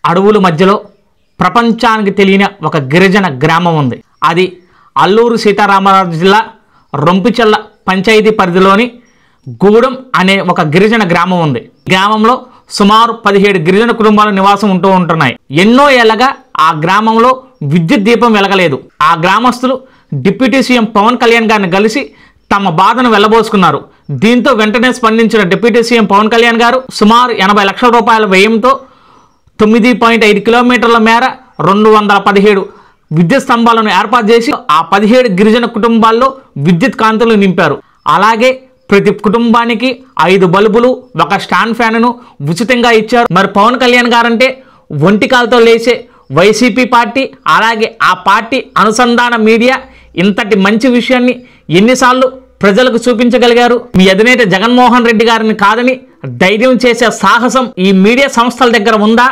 అడవుల మధ్యలో ప్రపంచానికి తెలియని ఒక గిరిజన గ్రామం ఉంది. అది అల్లూరు సీతారామరాజు జిల్లా రొంపిచెర్ల పంచాయతీ పరిధిలోని గూడెం అనే ఒక గిరిజన గ్రామం ఉంది. గ్రామంలో సుమారు 17 గిరిజన కుటుంబాలు నివాసం ఉంటున్నాయి. ఎన్నో ఏళ్లగా ఆ గ్రామంలో విద్యుత్ దీపం వెలగలేదు. ఆ గ్రామస్తులు డిప్యూటీ సీఎం పవన్ కళ్యాణ్ గారిని కలిసి తమ బాధను వెళ్లబోసుకున్నారు. దీంతో వెంటనే స్పందించిన డిప్యూటీ సీఎం పవన్ కళ్యాణ్ గారు సుమారు 80 లక్షల రూపాయల వ్యయంతో 9.5 కిలోమీటర్ల మేర 217 విద్యుత్ స్తంభాలను ఏర్పాటు చేసి ఆ 17 గిరిజన కుటుంబాల్లో విద్యుత్ కాంతులు నింపారు. అలాగే ప్రతి కుటుంబానికి 5 బల్బులు, 1 స్టాండ్ ఫ్యాన్ను ఉచితంగా ఇచ్చారు. మరి పవన్ కళ్యాణ్ గారంటే ఒంటికాలతో లేచే వైసీపీ పార్టీ, అలాగే ఆ పార్టీ అనుసంధాన మీడియా ఇంతటి మంచి విషయాన్ని ఎన్నిసార్లు ప్రజలకు చూపించగలిగారు? మీ అధినేత జగన్మోహన్ రెడ్డి గారిని కాదని ధైర్యం చేసే సాహసం ఈ మీడియా సంస్థల దగ్గర ఉందా?